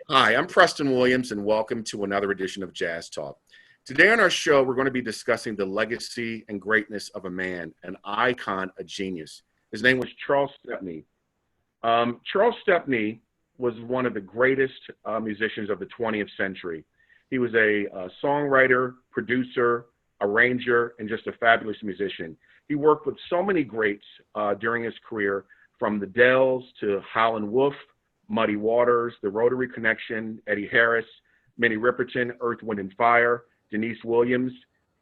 Hi, I'm Preston Williams, and welcome to another edition of Jazz Talk. Today on our show, we're going to be discussing the legacy and greatness of a man, an icon, a genius. His name was Charles Stepney. Charles Stepney was one of the greatest musicians of the 20th century. He was a songwriter, producer, arranger, and just a fabulous musician. He worked with so many greats during his career, from the Dells to Howlin' Wolf, Muddy Waters, the Rotary Connection, Eddie Harris, Minnie Riperton, Earth, Wind and Fire, Denise Williams,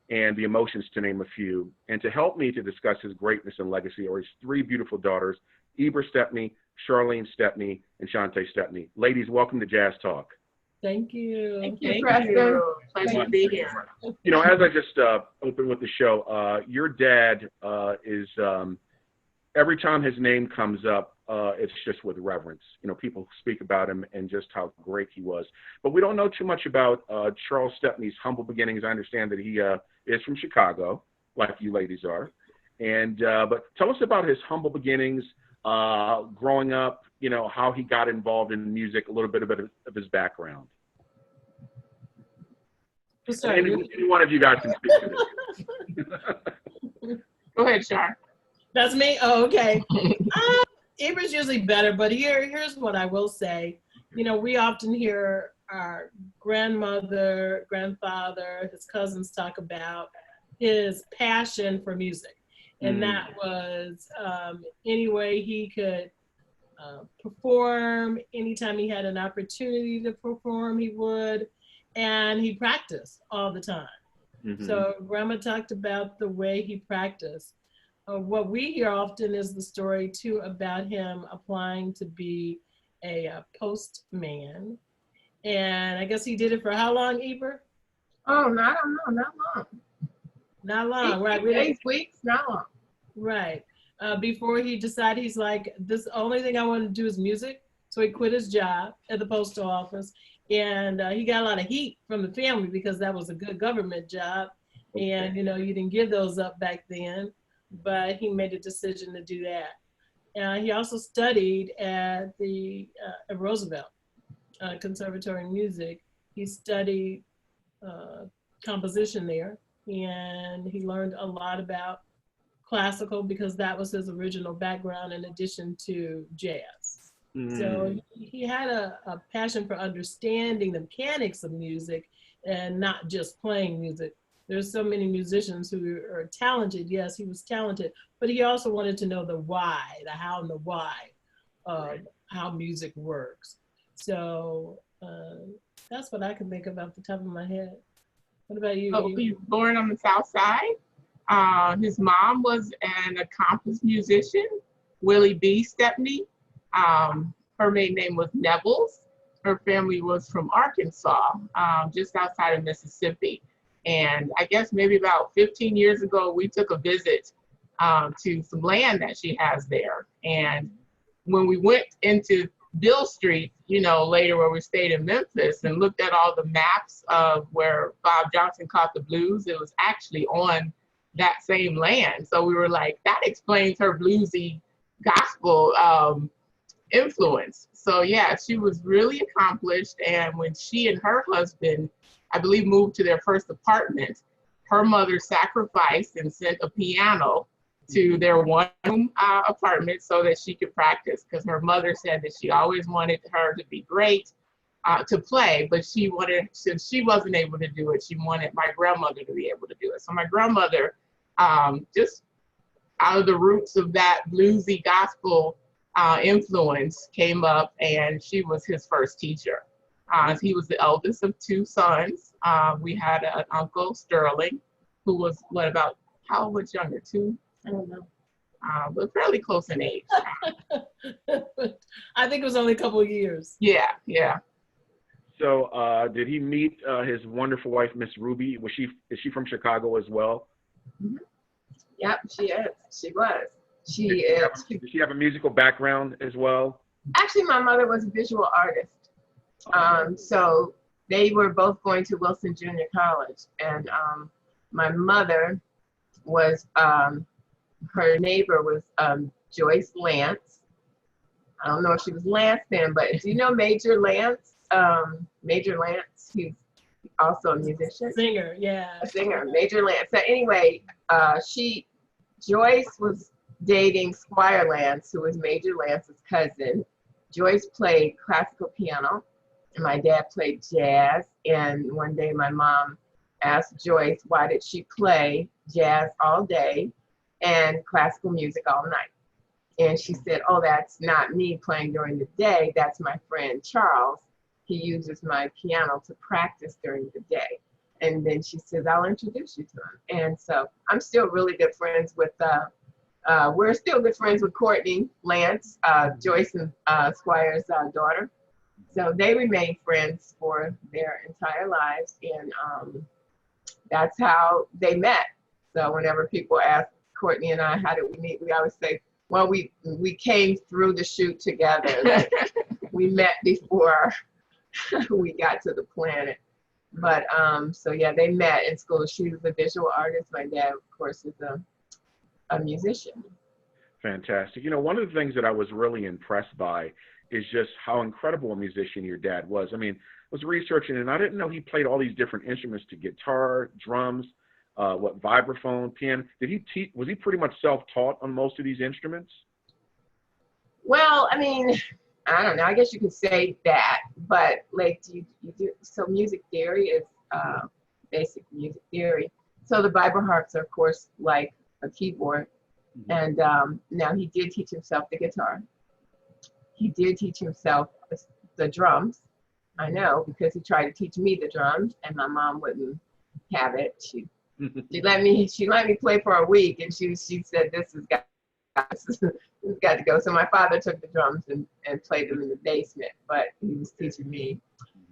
and the Emotions, to name a few. And to help me to discuss his greatness and legacy are his three beautiful daughters, Eber Stepney, Charlene Stepney, and Shantae Stepney. Ladies, welcome to Jazz Talk. Thank you. Thank you, Preston. Pleasure to be here. You know, as I just opened with the show, your dad is, every time his name comes up, it's just with reverence. You know, people speak about him and just how great he was. But we don't know too much about Charles Stepney's humble beginnings. I understand that he is from Chicago, like you ladies are. And but tell us about his humble beginnings, growing up, you know, how he got involved in music, a little bit of his background. Any one of you guys can speak to this. Go ahead, Char. That's me? Oh, okay. Eber's usually better, but here's what I will say. You know, we often hear our grandmother, grandfather, his cousins talk about his passion for music. And that was any way he could perform, anytime he had an opportunity to perform, he would. And he practiced all the time. Mm-hmm. So Grandma talked about the way he practiced. What we hear often is the story too about him applying to be a postman. And I guess he did it for how long, Eber? Oh, no, I don't know, not long. Not long, right? 8 weeks, not long. Right. Before he decided, he's like, this only thing I want to do is music. So he quit his job at the postal office. And he got a lot of heat from the family because that was a good government job. Okay. And, you know, you didn't give those up back then. But he made a decision to do that. He also studied at the at Roosevelt Conservatory of Music. He studied composition there, and he learned a lot about classical because that was his original background in addition to jazz. So he had a passion for understanding the mechanics of music and not just playing music. There's so many musicians who are talented. Yes, he was talented, but he also wanted to know the why, the how and the why of how music works. So that's what I can think of off the top of my head. What about you? Oh, he was born on the South Side. His mom was an accomplished musician, Willie B. Stepney. Her maiden name was Nevels. Her family was from Arkansas, just outside of Mississippi. And I guess maybe about 15 years ago, we took a visit to some land that she has there. And when we went into Bill Street, you know, later where we stayed in Memphis and looked at all the maps of where Bob Johnson caught the blues, it was actually on that same land. So we were like, that explains her bluesy gospel influence. So yeah, she was really accomplished. And when she and her husband, I believe, moved to their first apartment, her mother sacrificed and sent a piano to their one-room apartment so that she could practice, because her mother said that she always wanted her to be great, to play, but she wanted, since she wasn't able to do it, she wanted my grandmother to be able to do it. So my grandmother, just out of the roots of that bluesy gospel influence, came up, and she was his first teacher. He was the eldest of two sons. We had an uncle, Sterling, who was how much younger? 2? I don't know. But fairly close in age. I think it was only a couple of years. Yeah, yeah. So did he meet his wonderful wife, Miss Ruby? Is she from Chicago as well? Mm-hmm. Yep, she is. She was. Did she have a musical background as well? Actually, my mother was a visual artist. So they were both going to Wilson Junior College, and my mother was, her neighbor was Joyce Lance. I don't know if she was Lance then, but do you know Major Lance? Major Lance, who's also a musician. Singer, yeah. A singer, Major Lance. So anyway, Joyce was dating Squire Lance, who was Major Lance's cousin. Joyce played classical piano, and my dad played jazz. And one day my mom asked Joyce, why did she play jazz all day and classical music all night? And she said, oh, that's not me playing during the day. That's my friend Charles. He uses my piano to practice during the day. And then she says, I'll introduce you to him. And so I'm still really good friends with, we're still good friends with Courtney Lance, Joyce and Squire's daughter. So they remain friends for their entire lives. And that's how they met. So whenever people ask Courtney and I, how did we meet? We always say, well, we came through the shoot together. We met before we got to the planet. But so yeah, they met in school. She was a visual artist. My dad, of course, is a musician. Fantastic. You know, one of the things that I was really impressed by is just how incredible a musician your dad was. I mean, I was researching and I didn't know he played all these different instruments, to guitar, drums, vibraphone, piano. Was he pretty much self-taught on most of these instruments? Well, I mean, I don't know. I guess you could say that, but like, you do. So music theory is basic music theory. So the vibraharps are, of course, like a keyboard. And now he did teach himself the guitar. He did teach himself the drums. I know, because he tried to teach me the drums, and my mom wouldn't have it. She let me play for a week, and she said, this has got to go. So my father took the drums and played them in the basement, but he was teaching me.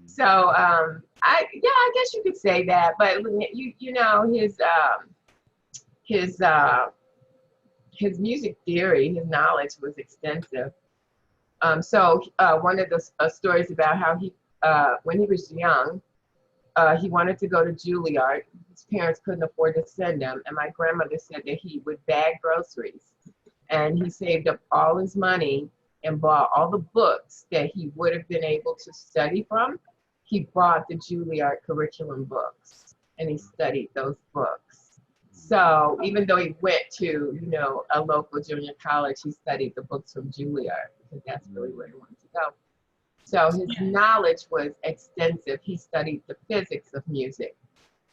So I guess you could say that. But you know, his music theory, his knowledge was extensive. So one of the stories about how he, when he was young, he wanted to go to Juilliard. His parents couldn't afford to send him, and my grandmother said that he would bag groceries, and he saved up all his money and bought all the books that he would have been able to study from. He bought the Juilliard curriculum books, and he studied those books. So even though he went to, you know, a local junior college, he studied the books from Juilliard, because that's really where he wanted to go. So his knowledge was extensive. He studied the physics of music.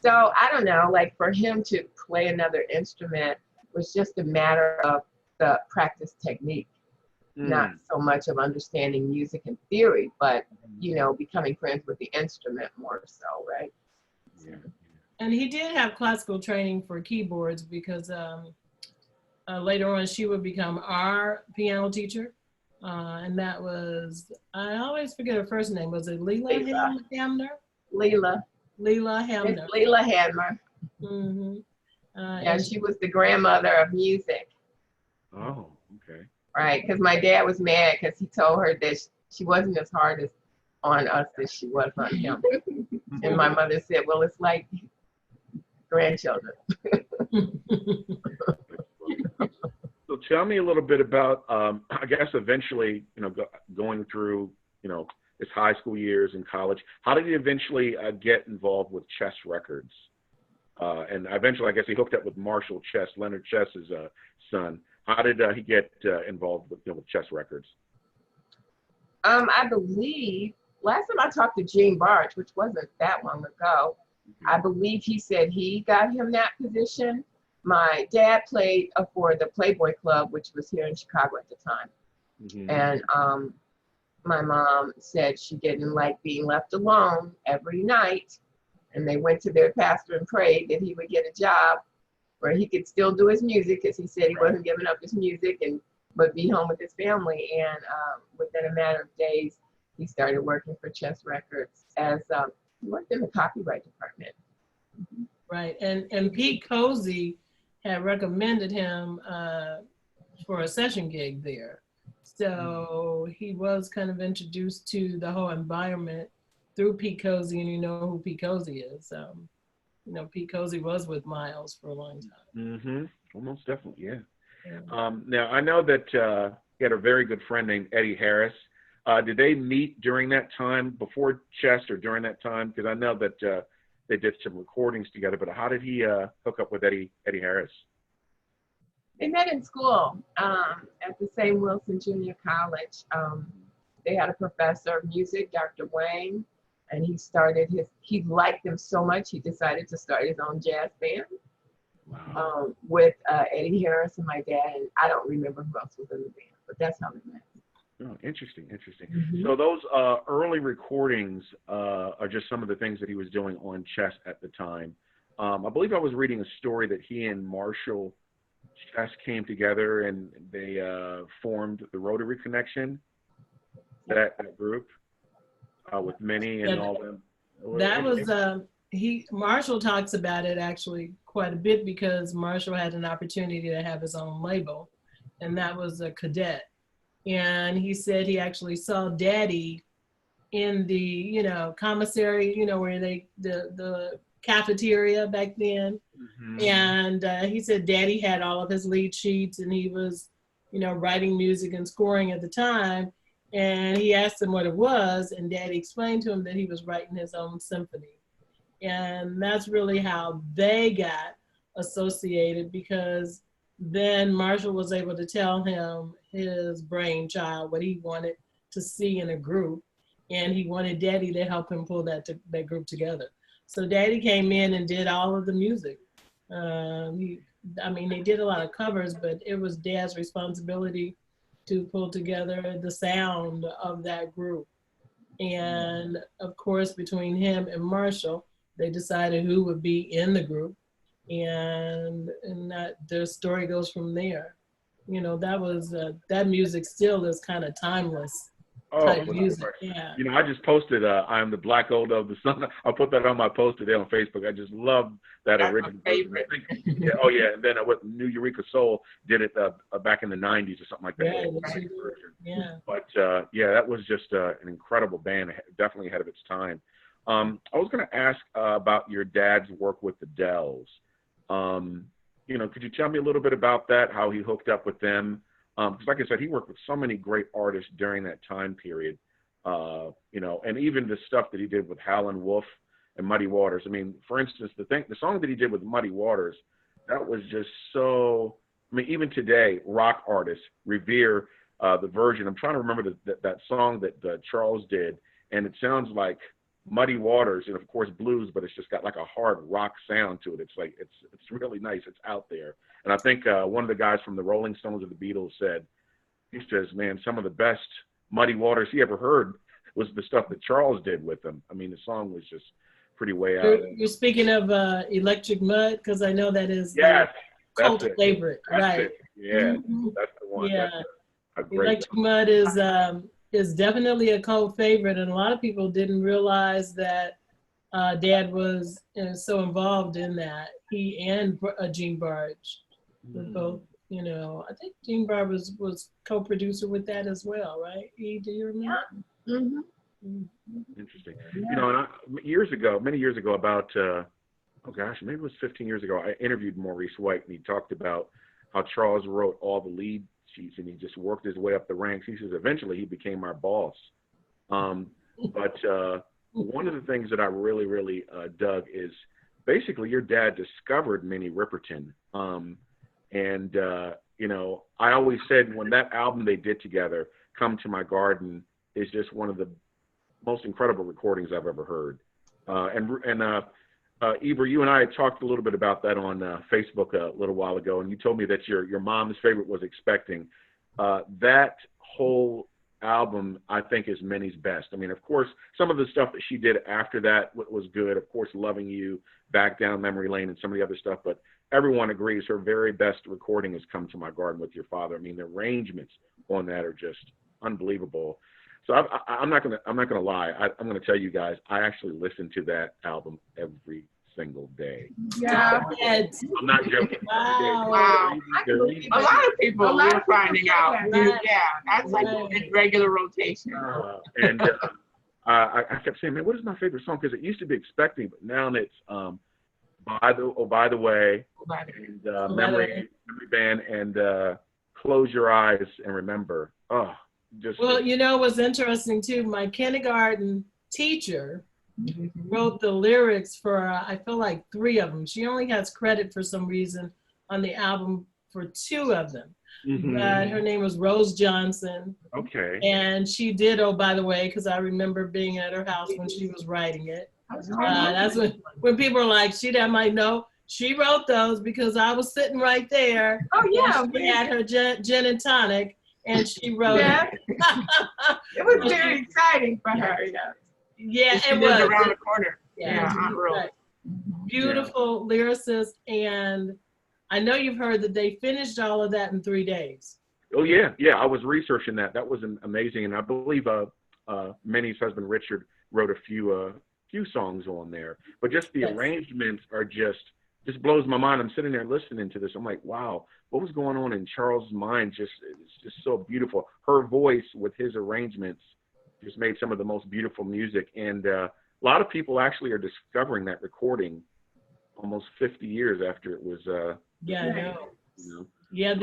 So I don't know, like for him to play another instrument was just a matter of the practice technique, not so much of understanding music and theory, but, you know, becoming friends with the instrument more so, right? Yeah. And he did have classical training for keyboards, because later on she would become our piano teacher. And that was, I always forget her first name. Was it Leela Hamner? Leela Hamner. Leela Hamner. Mm-hmm. Yeah, she was the grandmother of music. Oh, okay. Right, because my dad was mad because he told her that she wasn't as hard on us as she was on him. And my mother said, well, it's like grandchildren. So tell me a little bit about, I guess eventually, you know, going through, you know, his high school years and college. How did he eventually get involved with Chess Records? And eventually, I guess he hooked up with Marshall Chess, Leonard Chess's son. How did he get involved with, you know, with Chess Records? I believe last time I talked to Gene Barge, which wasn't that long ago, I believe he said he got him that position. My dad played for the Playboy Club, which was here in Chicago at the time. And my mom said she didn't like being left alone every night. And they went to their pastor and prayed that he would get a job where he could still do his music, because he said he wasn't giving up his music, but be home with his family. And within a matter of days, he started working for Chess Records as he worked in the copyright department. Right, and Pete Cozy had recommended him for a session gig there. So he was kind of introduced to the whole environment through Pete Cozy, and you know who Pete Cozy is. You know, Pete Cozy was with Miles for a long time. Almost definitely, yeah. Now, I know that he had a very good friend named Eddie Harris. Did they meet during that time, before chess or during that time? Because I know that they did some recordings together, but how did he hook up with Eddie Harris? They met in school at the same Wilson Junior College. They had a professor of music, Dr. Wang, and he liked them so much, he decided to start his own jazz band. Wow. With Eddie Harris and my dad, and I don't remember who else was in the band, but that's how they met. Oh, interesting. Mm-hmm. So those early recordings are just some of the things that he was doing on chess at the time. I believe I was reading a story that he and Marshall Chess came together and they formed the Rotary Connection, that group with Minnie and all them. That was Marshall talks about it actually quite a bit, because Marshall had an opportunity to have his own label, and that was a Cadet. And he said he actually saw Daddy in the, commissary, where the cafeteria back then. Mm-hmm. And he said Daddy had all of his lead sheets, and he was, writing music and scoring at the time. And he asked him what it was, and Daddy explained to him that he was writing his own symphony. And that's really how they got associated, because then Marshall was able to tell him his brainchild, what he wanted to see in a group, and he wanted Daddy to help him pull that group together. So Daddy came in and did all of the music. They did a lot of covers, but it was Dad's responsibility to pull together the sound of that group. And of course, between him and Marshall, they decided who would be in the group, and that their story goes from there. That was that music still is kind of timeless type music. Yeah. I just posted I Am the Black Gold of the Sun. I'll put that on my post today on Facebook. I just love that original. My favorite. And then what New Eureka Soul did it back in the 90s or something like that. Yeah. But that was just an incredible band, definitely ahead of its time. I was going to ask about your dad's work with the Dells. Could you tell me a little bit about that, how he hooked up with them? Because like I said, he worked with so many great artists during that time period, and even the stuff that he did with Howlin' Wolf and Muddy Waters. I mean, for instance, the song that he did with Muddy Waters, that was just so, even today, rock artists revere the version. I'm trying to remember that song that Charles did, and it sounds like Muddy Waters, and of course blues, but it's just got like a hard rock sound to it. It's like it's really nice. It's out there. And I think one of the guys from the Rolling Stones or the Beatles he says, man, some of the best Muddy Waters he ever heard was the stuff that Charles did with them. The song was just pretty way out. You're speaking of Electric Mud, because I know that is cult favorite, right? It. Yeah, mm-hmm. That's the one. Yeah, that's a great Electric Mud is definitely a cult favorite, and a lot of people didn't realize that Dad was so involved in that. He and Gene Barge were both, I think Gene Barge was co-producer with that as well, right? Do you remember? Yeah. Mm-hmm. Interesting. Yeah. Many years ago, about maybe it was 15 years ago, I interviewed Maurice White, and he talked about how Charles wrote all the lead sheets, and he just worked his way up the ranks. He says eventually he became our boss. But one of the things that I really, really dug is basically your dad discovered Minnie Riperton. I always said when that album they did together, Come to My Garden, is just one of the most incredible recordings I've ever heard. Eber, you and I had talked a little bit about that on Facebook a little while ago, and you told me that your mom's favorite was Expecting. That whole album, I think, is Minnie's best. Of course, some of the stuff that she did after that was good. Of course, Loving You, Back Down Memory Lane, and some of the other stuff, but everyone agrees her very best recording has Come to My Garden with your father. The arrangements on that are just unbelievable. So I'm not gonna lie. I'm gonna tell you guys, I actually listen to that album every single day. Yeah. I'm not joking. Wow. A lot of people are finding out. Right. Yeah, that's like in regular rotation. I kept saying, man, what is my favorite song? Because it used to be Expecting, but now it's By the Way, and Memory Band, and Close Your Eyes and Remember. Oh, Just Well, you know what's interesting too? My kindergarten teacher wrote the lyrics for, I feel like 3 of them. She only has credit for some reason on the album for 2 of them. But her name was Rose Johnson. Okay. And she did, oh, by the way, because I remember being at her house when she was writing it. That's when people are like, that might know. She wrote those because I was sitting right there. Oh, yeah. She had her gin and tonic, and she wrote Yeah. it. It was very exciting for her, yeah. Yeah, She it lived was. around the corner. Yeah, Aunt Rose. right. Beautiful lyricist, and I know you've heard that they finished all of that in 3 days. Oh yeah, yeah. I was researching that. That was amazing, and I believe Minnie's husband Richard wrote a few songs on there. But just the arrangements are just blows my mind. I'm sitting there listening to this. I'm like, wow, what was going on in Charles' mind? It's just so beautiful. Her voice with his arrangements just made some of the most beautiful music, and a lot of people actually are discovering that recording almost 50 years after it was. Yeah, I know. You know. Yeah,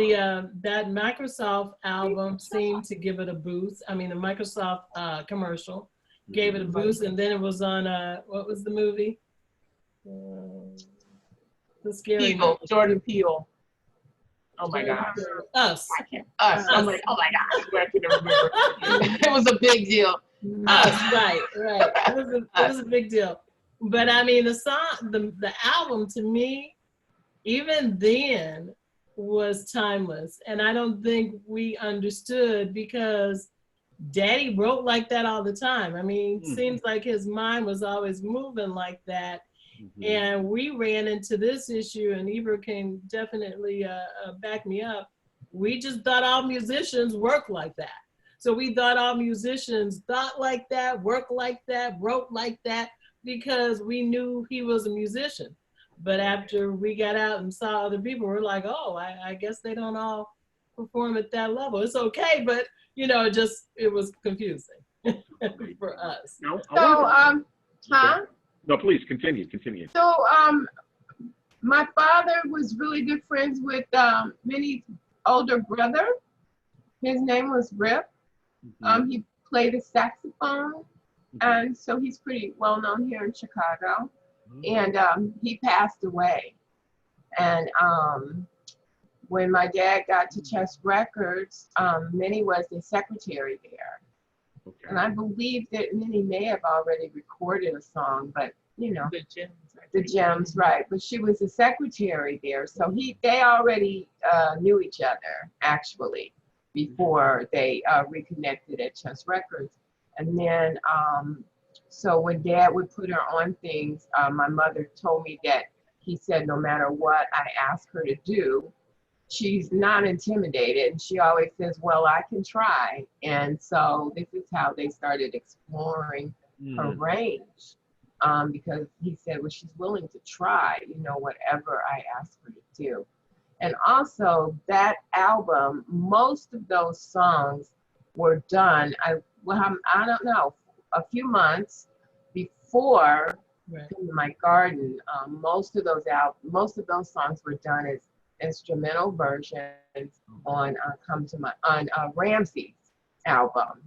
that Microsoft album seemed to give it a boost. I mean, the Microsoft commercial gave it a boost, and then it was on what was the movie? The scary Peele, Jordan Peele. Oh my God. Us. Us. I'm like, oh my gosh, I can remember. It was a big deal. Us, right. It was a big deal. But I mean, the song, the album to me, even then, was timeless. And I don't think we understood because Daddy wrote like that all the time. I mean, it seems like his mind was always moving like that. And we ran into this issue, and Eva can definitely back me up. We just thought all musicians work like that. So we thought all musicians thought like that, worked like that, wrote like that, because we knew he was a musician. But after we got out and saw other people, we're like, oh, I guess they don't all perform at that level. It's okay, but you know, it was confusing for us. So, No, please continue. So, my father was really good friends with Minnie's older brother. His name was Rip. He played a saxophone, and so he's pretty well known here in Chicago. And he passed away. And when my dad got to Chess Records, Minnie was the secretary there. Okay. And I believe that Minnie may have already recorded a song, but you know, the gems, right? But she was the secretary there, so they already knew each other actually before they reconnected at Chess Records. And then, so when Dad would put her on things, my mother told me that he said no matter what I ask her to do, she's not intimidated, and she always says, well, I can try. And so this is how they started exploring her range, because he said, well, she's willing to try, you know, whatever I ask her to do. And also that album, most of those songs were done, I don't know, a few months before my garden. Most of those songs were done as instrumental versions on Ramsey's album.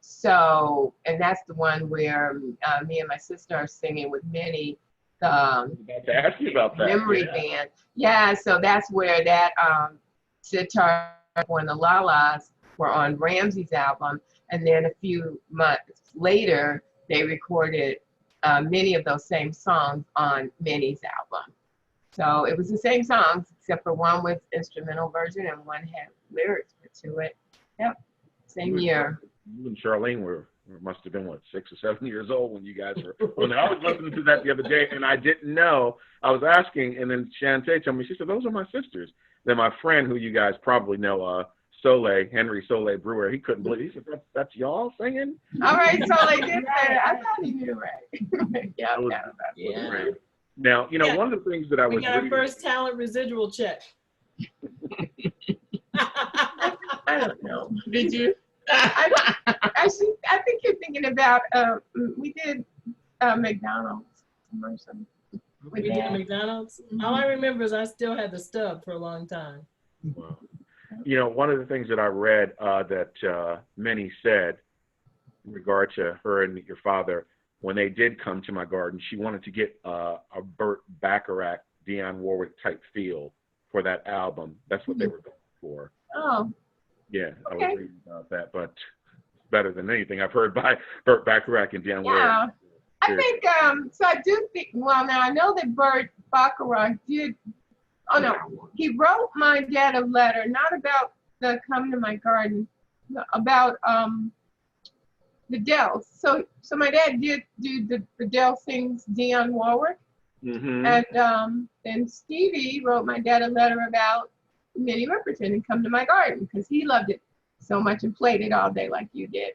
So, and that's the one where me and my sister are singing with Minnie, the to ask you about that. Memory Band. Yeah, so that's where that sitar and the la-las were on Ramsey's album, and then a few months later they recorded many of those same songs on Minnie's album. So it was the same songs, except for one was instrumental version and one had lyrics to it. Yep, same year. You and Charlene must have been, 6 or 7 years old when you guys were. When I was listening to that the other day, and I didn't know. I was asking, and then Shantae told me, she said, those are my sisters. Then my friend, who you guys probably know, Henry Soleil Brewer, he couldn't believe it. He said, that's y'all singing? All right, Soleil did say I thought he knew, right? Yeah. Now, you know, one of the things that I was We got our first talent residual check. I don't know. Did you? Actually, I think you're thinking about, we did McDonald's commercial. We did McDonald's? All I remember is I still had the stub for a long time. Wow. You know, one of the things that I read that Minnie said in regard to her and your father, when they did come to my garden, she wanted to get a Burt Bacharach, Dionne Warwick type feel for that album. That's what they were going for. Oh, Yeah, okay. I was reading about that, but better than anything I've heard by Burt Bacharach and Dionne Warwick. Yeah. I think, so I do think, well, now I know that Burt Bacharach did, oh no, he wrote my dad a letter, not about the Come to My Garden, about the Dells. So my dad did do the Dell Sings Dionne Warwick. And Stevie wrote my dad a letter about Minnie Riperton and Come to My Garden because he loved it so much and played it all day like you did.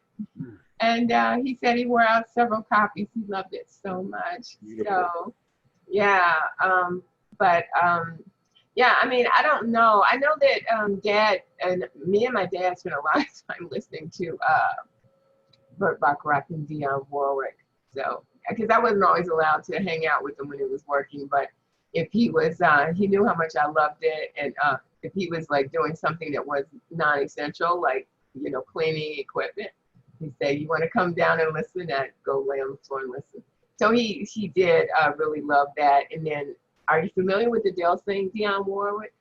And he said he wore out several copies. He loved it so much. Beautiful. So, yeah. Yeah, I mean, I don't know. I know that Dad and me and my dad spent a lot of time listening to Burt Bacharach and Dionne Warwick. So, because I wasn't always allowed to hang out with him when he was working, but if he was, he knew how much I loved it. And if he was like doing something that was non-essential, like, you know, cleaning equipment, he'd say, you want to come down and listen? And go lay on the floor and listen. So he did really love that. And then, are you familiar with the Dell Sing Dionne Warwick?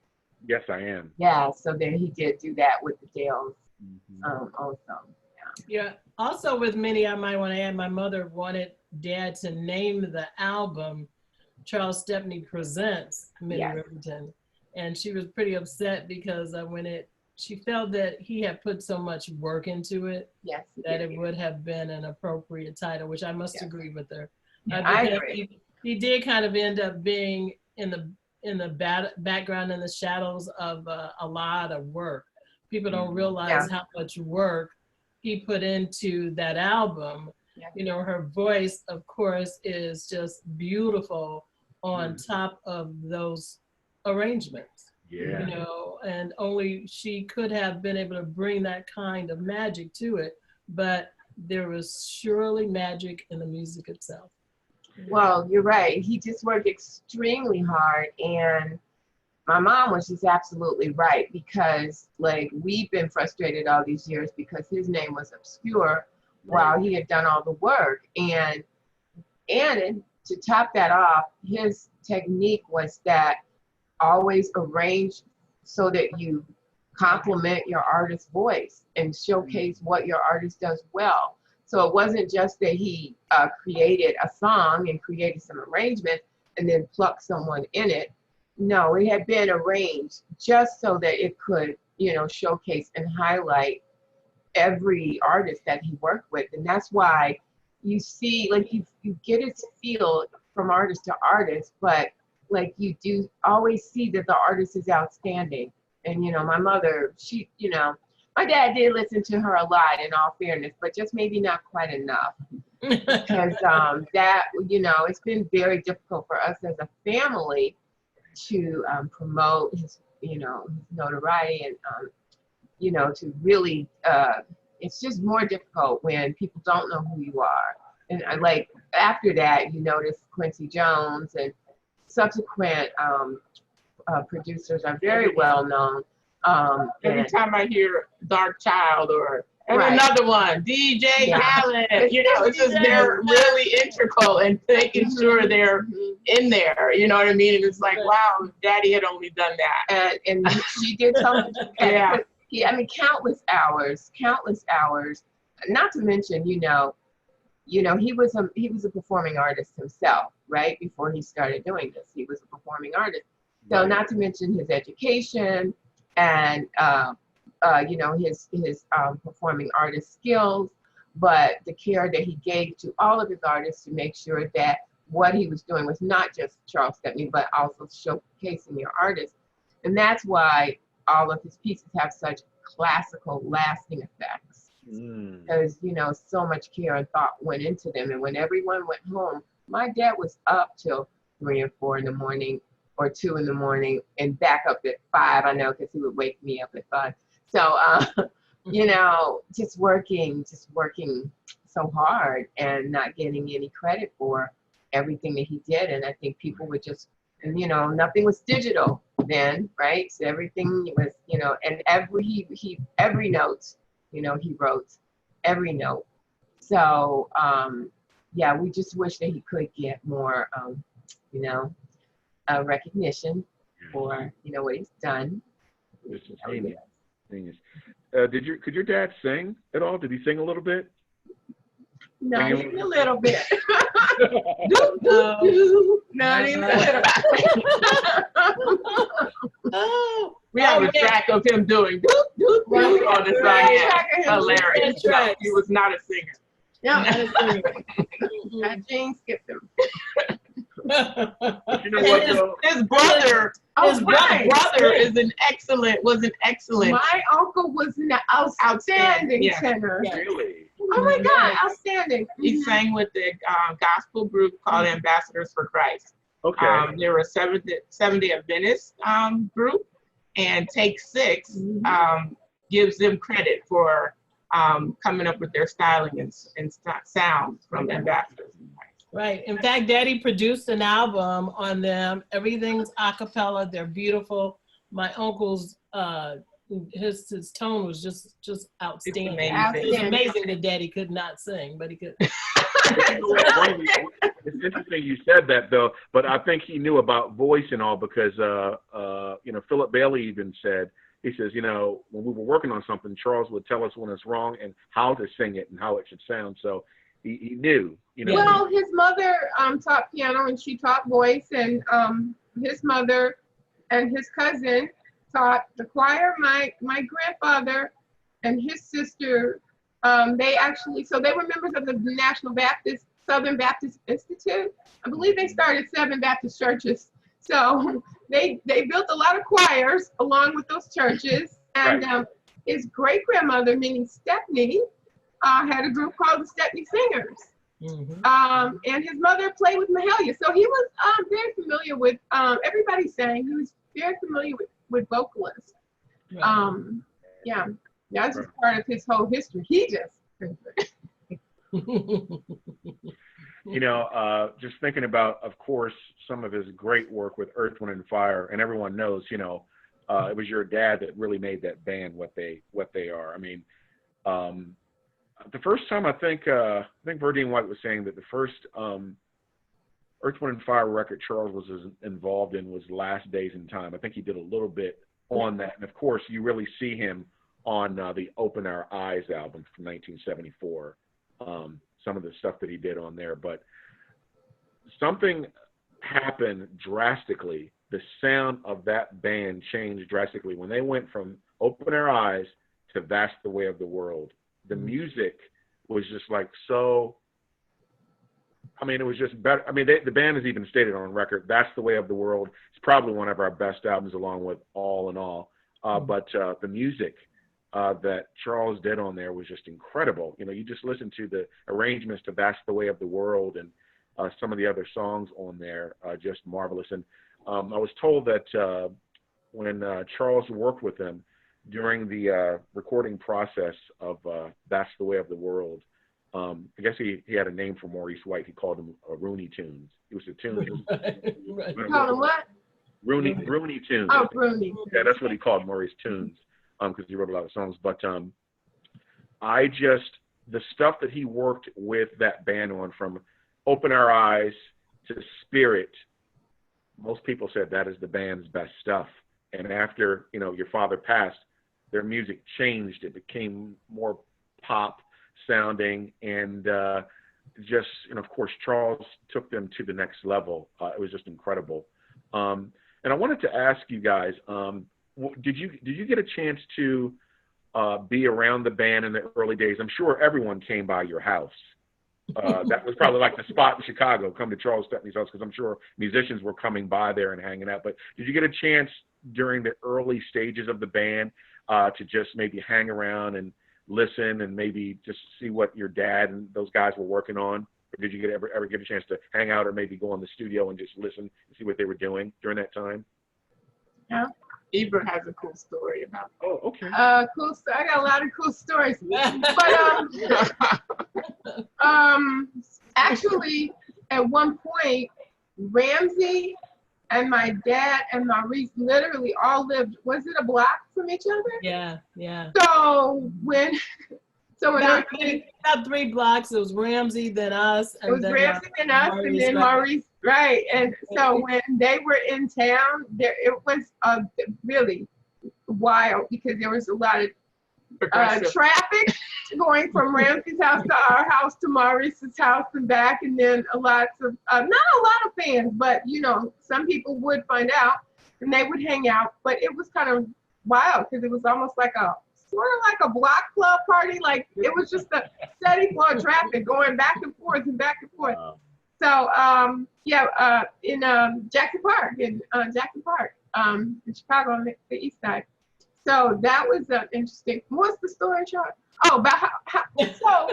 Yes, I am. Yeah, so then he did do that with the Dells also. Yeah. Also with Minnie, I might want to add, my mother wanted Dad to name the album Charles Stepney Presents Minnie Riperton. And she was pretty upset because she felt that he had put so much work into it that it would have been an appropriate title, which I must agree with her. I agree. He did kind of end up being in the background, in the shadows of a lot of work. People don't realize how much work he put into that album. You know, her voice, of course, is just beautiful on top of those arrangements. You know, and only she could have been able to bring that kind of magic to it, but there was surely magic in the music itself. Well, you're right. He just worked extremely hard, and my mom was just absolutely right because, like, we've been frustrated all these years because his name was obscure while he had done all the work. And to top that off, his technique was that always arrange so that you complement your artist's voice and showcase what your artist does well. So it wasn't just that he created a song and created some arrangement and then plucked someone in it. No, it had been arranged just so that it could, you know, showcase and highlight every artist that he worked with. And that's why you see, like, you get his feel from artist to artist, but like you do always see that the artist is outstanding. And, you know, my mother, she, you know, my dad did listen to her a lot, in all fairness, but just maybe not quite enough. Because that, you know, it's been very difficult for us as a family to promote his, you know, his notoriety and, you know, to really, it's just more difficult when people don't know who you are. And like after that, you notice Quincy Jones and subsequent producers are very well known. Every time I hear Dark Child or another one, DJ Khaled, you know, it's just they're really integral and making sure they're in there. You know what I mean? And it's like, wow, Daddy had only done that, and she did so much. I mean, countless hours. Not to mention, you know, he was a performing artist himself, right? Before he started doing this, he was a performing artist. So not to mention his education and you know, his performing artist skills, but the care that he gave to all of his artists to make sure that what he was doing was not just Charles Stepney, but also showcasing your artist. And that's why all of his pieces have such classical, lasting effects. Because, you know, so much care and thought went into them. And when everyone went home, my dad was up till 3 or 4 in the morning or 2 in the morning and back up at 5, I know, because he would wake me up at 5. So, you know, just working so hard and not getting any credit for everything that he did. And I think people would just And, you know, nothing was digital then, right? So everything was, you know, and every note, you know, he wrote every note. So, yeah, we just wish that he could get more, you know, recognition for, you know, what he's done. This is genius. Could your dad sing at all? Did he sing a little bit? Not Sing even a little bit. Not even a little bit. We have a track of him doing doop, doop, doop on the song. Yeah, hilarious. No, he was not a singer. Yeah, that Gene skipped him. But you know what, though? His brother was an excellent. My uncle was an outstanding tenor. Yeah. Really? Oh my God, outstanding. He sang with the gospel group called Ambassadors for Christ. Okay. They were a Seventh-day Adventist group, and Take Six gives them credit for coming up with their styling and sound from Ambassadors. Right. In fact, Daddy produced an album on them. Everything's a cappella. They're beautiful. My uncle's his tone was just outstanding. It was amazing that Daddy could not sing, but he could. It's interesting you said that, though, but I think he knew about voice and all because you know, Philip Bailey even said, he says, you know, when we were working on something, Charles would tell us when it's wrong and how to sing it and how it should sound. So he knew, you know. Well, his mother taught piano and she taught voice, and his mother and his cousin taught the choir. My grandfather and his sister, they were members of the National Southern Baptist Institute. I believe they started 7 Baptist churches. So they built a lot of choirs along with those churches. And his great grandmother, Minnie Stepney, had a group called the Stepney Singers. Mm-hmm. And his mother played with Mahalia. So he was very familiar with, everybody sang. He was very familiar with vocalists. Right. Yeah, that's just part of his whole history. He just. You know, just thinking about, of course, some of his great work with Earth, Wind, and Fire, and everyone knows, you know, it was your dad that really made that band what they are. I mean, the first time I think Verdine White was saying that the first Earth, Wind, and Fire record Charles was involved in was Last Days in Time. I think he did a little bit on that, and of course, you really see him on the Open Our Eyes album from 1974. Some of the stuff that he did on there, but something happened drastically. The sound of that band changed drastically when they went from Open Our Eyes to That's the Way of the World. The music was just like so, I mean, it was just better. I mean, the band has even stated on record, That's the Way of the World. It's probably one of our best albums along with All in All. But the music that Charles did on there was just incredible. You know, you just listen to the arrangements to That's the Way of the World and some of the other songs on there, just marvelous. And I was told that when Charles worked with them during the recording process of That's the Way of the World, I guess he had a name for Maurice White. He called him Rooney Tunes. It was a tune. Right. Call him what? Rooney Tunes. Oh, Rooney. Yeah, that's what he called Maurice Tunes. Because he wrote a lot of songs, but the stuff that he worked with that band on, from Open Our Eyes to Spirit, most people said that is the band's best stuff. And after, you know, your father passed, their music changed. It became more pop sounding, and just, and of course, Charles took them to the next level. It was just incredible. And I wanted to ask you guys, did you get a chance to be around the band in the early days? I'm sure everyone came by your house. That was probably like the spot in Chicago, come to Charles Stepney's house, because I'm sure musicians were coming by there and hanging out. But did you get a chance during the early stages of the band to just maybe hang around and listen and maybe just see what your dad and those guys were working on? Or did you ever get a chance to hang out or maybe go in the studio and just listen and see what they were doing during that time? Yeah. Eber has a cool story about that. Oh, okay. Cool story. I got a lot of cool stories. But actually, at one point, Ramsey And my dad and Maurice literally all lived, was it a block from each other? Yeah, yeah. So when About 3 blocks, it was Ramsey, then us, it was and then Ramsey and us, and Maurice, then right. Maurice, right? And so when they were in town, it was really wild because there was a lot of traffic going from Ramsey's house to our house to Maurice's house and back, and then lots of not a lot of fans, but you know, some people would find out and they would hang out. But it was kind of wild because it was almost like sort of like a block club party. Like it was just a steady flow of traffic going back and forth and back and forth. Wow. So in Jackson Park, in Chicago on the east side. So that was interesting. What's the story, Charles? Oh, about how so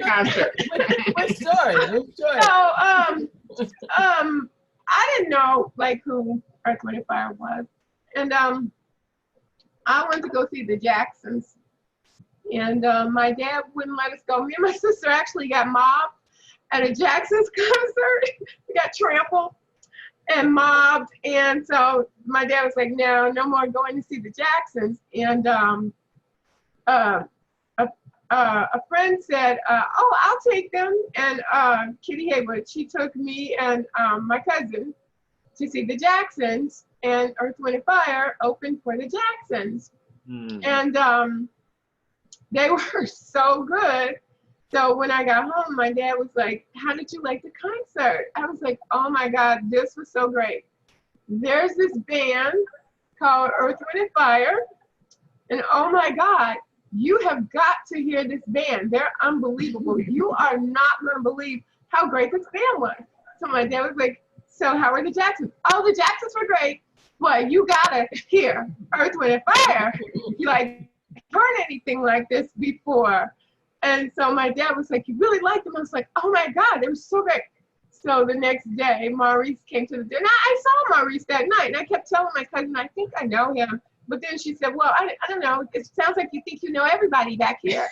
concert. What story? So I didn't know like who Earth, Wind & Fire was, and I wanted to go see the Jacksons, and my dad wouldn't let us go. Me and my sister actually got mobbed at a Jacksons concert. We got trampled and mobbed, and so my dad was like, no more going to see the Jacksons. And a friend said, oh, I'll take them. And Kitty Haywood, she took me and my cousin to see the Jacksons, and Earth, Wind & Fire opened for the Jacksons. And they were so good. So when I got home, my dad was like, how did you like the concert? I was like, oh my God, this was so great. There's this band called Earth, Wind & Fire. And oh my God, you have got to hear this band. They're unbelievable. You are not going to believe how great this band was. So my dad was like, so how were the Jacksons? Oh, the Jacksons were great, but you got to hear Earth, Wind & Fire. You like heard anything like this before? And so my dad was like, you really liked them? I was like, oh my God, they were so great. So the next day, Maurice came to the dinner. I saw Maurice that night, and I kept telling my cousin, I think I know him. But then she said, well, I don't know. It sounds like you think you know everybody back here.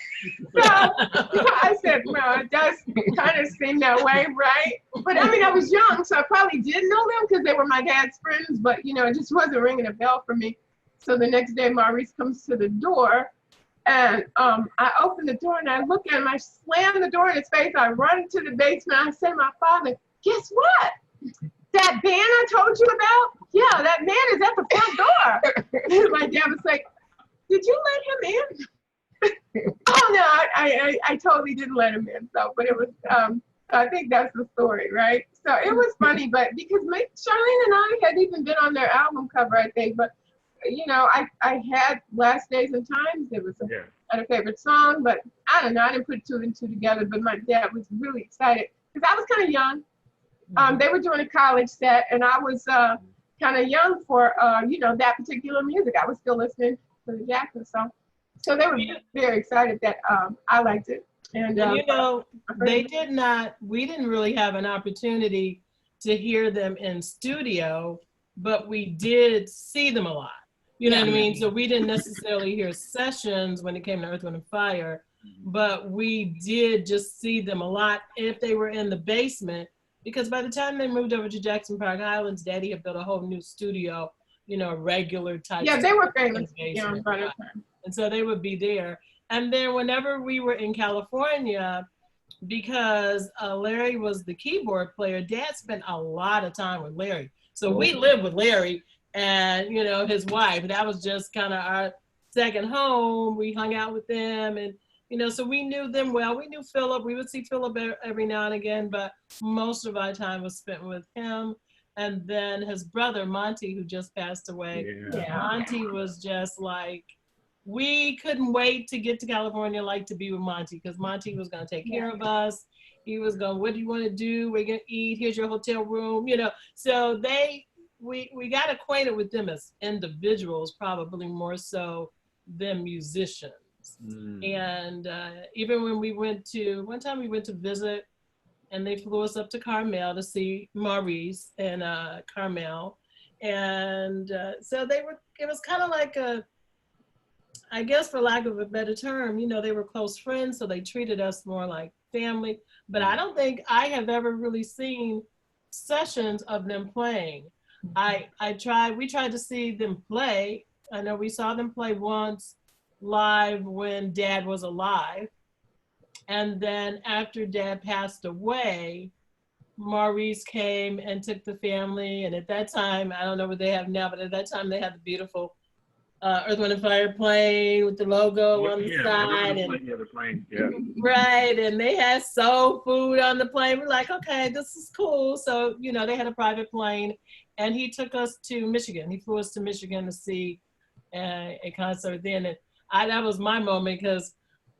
So I said, well, it does kind of seem that way, right? But I mean, I was young, so I probably did know them because they were my dad's friends. But, you know, it just wasn't ringing a bell for me. So the next day, Maurice comes to the door. And I open the door and I look at him. I slam the door in his face. I run to the basement. I say to my father, guess what? That band I told you about? Yeah, that man is at the front door. And my dad was like, did you let him in? Oh, no, I totally didn't let him in. So, but it was, I think that's the story, right? So it was funny, but because Charlene and I had even been on their album cover, I think, but you know, I had Last Days and Times. It was a favorite song, but I don't know. I didn't put two and two together, but my dad was really excited because I was kind of young. They were doing a college set, and I was kind of young for, you know, that particular music. I was still listening to the Jacksons song. So they were very excited that I liked it. And you know, we didn't really have an opportunity to hear them in studio, but we did see them a lot. You know what I mean? So we didn't necessarily hear sessions when it came to Earth, Wind & Fire, but we did just see them a lot if they were in the basement, because by the time they moved over to Jackson Park Highlands, Daddy had built a whole new studio, you know, a regular type. Yeah, they were famous. Yeah, by that time. And so they would be there. And then whenever we were in California, because Larry was the keyboard player, Dad spent a lot of time with Larry. So we lived with Larry and, you know, his wife. That was just kind of our second home. We hung out with them, and, you know, so we knew them well. We knew Philip. We would see Philip every now and again, but most of our time was spent with him. And then his brother, Monty, who just passed away. Yeah. Monty was just like, we couldn't wait to get to California, like to be with Monty, because Monty was going to take care of us. He was going, what do you want to do? We're going to eat. Here's your hotel room, you know. So we got acquainted with them as individuals, probably more so than musicians. And even when one time we went to visit, and they flew us up to Carmel to see Maurice and Carmel. And so it was kind of like I guess for lack of a better term, you know, they were close friends, so they treated us more like family. But I don't think I have ever really seen sessions of them playing. we tried to see them play. I know we saw them play once live when Dad was alive. And then after Dad passed away, Maurice came and took the family. And at that time, I don't know what they have now, but at that time they had the beautiful Earth, Wind, and Fire plane with the logo on the side. The plane, yeah. Right, and they had soul food on the plane. We're like, okay, this is cool. So, you know, they had a private plane, and he took us to Michigan. He flew us to Michigan to see a concert then. And that was my moment, because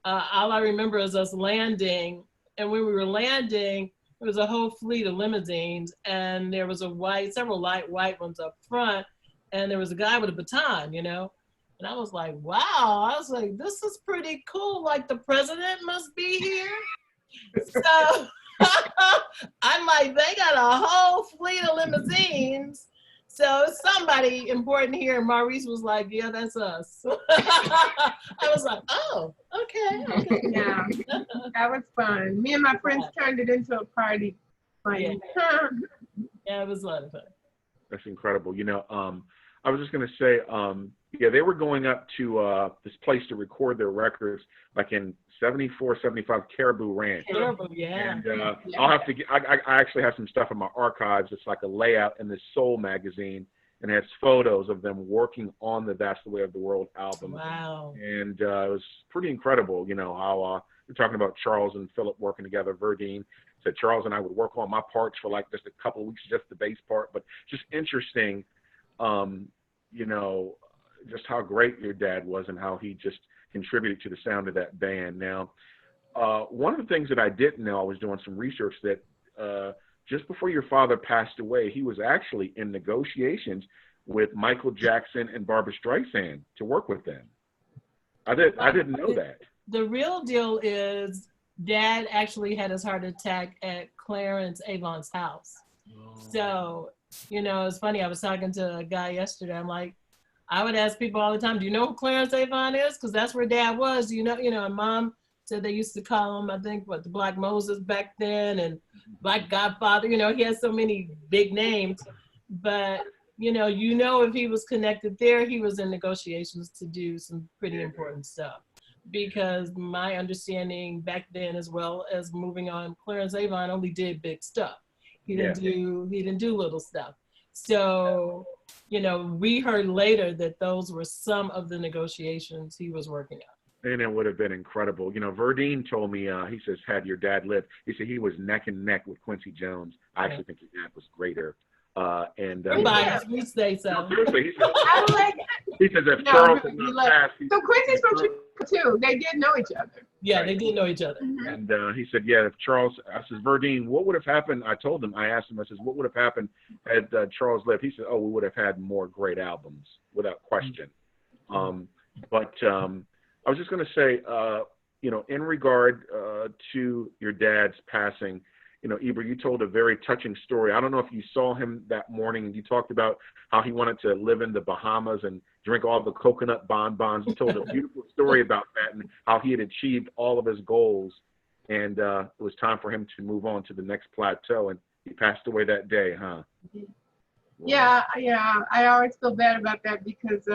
all I remember is us landing. And when we were landing, there was a whole fleet of limousines, and there was several light white ones up front, and there was a guy with a baton, you know. And I was like, wow. I was like, this is pretty cool. Like, the president must be here. So I'm like, they got a whole fleet of limousines. So it's somebody important here. And Maurice was like, yeah, that's us. I was like, oh, okay. Yeah, that was fun. Me and my friends turned it into a party. Plane. Yeah, it was a lot of fun. That's incredible. You know, I was just going to say, yeah, they were going up to this place to record their records, like in 74, 75 Caribou Ranch. Caribou, yeah. And I'll have to get, I actually have some stuff in my archives. It's like a layout in this Soul magazine, and it has photos of them working on the That's the Way of the World album. Wow. And it was pretty incredible, you know, how we're talking about Charles and Philip working together. Verdine said Charles and I would work on my parts for like just a couple of weeks, just the bass part, but just interesting, you know, just how great your dad was and how he just contributed to the sound of that band. Now, one of the things that I didn't know, I was doing some research, that just before your father passed away, he was actually in negotiations with Michael Jackson and Barbra Streisand to work with them. I didn't know that. The real deal is Dad actually had his heart attack at Clarence Avon's house. Oh. So, you know, it's funny. I was talking to a guy yesterday. I'm like, I would ask people all the time, do you know who Clarence Avon is? Because that's where Dad was. You know, and Mom said they used to call him, I think, the Black Moses back then, and Black Godfather. You know, he has so many big names. But, you know, if he was connected there, he was in negotiations to do some pretty important stuff. Because my understanding back then, as well as moving on, Clarence Avon only did big stuff. He didn't do little stuff. So, you know, we heard later that those were some of the negotiations he was working on. And it would have been incredible. You know, Verdine told me, he says, had your dad lived, he said he was neck and neck with Quincy Jones. I actually think your dad was greater. We say so. No, seriously, he said, I like he says if Charles had not passed. So Quincy's from Chicago too. They did know each other. Yeah, they did know each other. And he said, yeah, if Charles, I says, Verdine, what would have happened? I asked him, I says, what would have happened had Charles lived? He said, oh, we would have had more great albums, without question. But I was just going to say, you know, in regard to your dad's passing, you know, Ibra, you told a very touching story. I don't know if you saw him that morning, and you talked about how he wanted to live in the Bahamas and drink all the coconut bonbons. You told a beautiful story about that and how he had achieved all of his goals, and it was time for him to move on to the next plateau, and he passed away that day, huh? Yeah. I always feel bad about that, because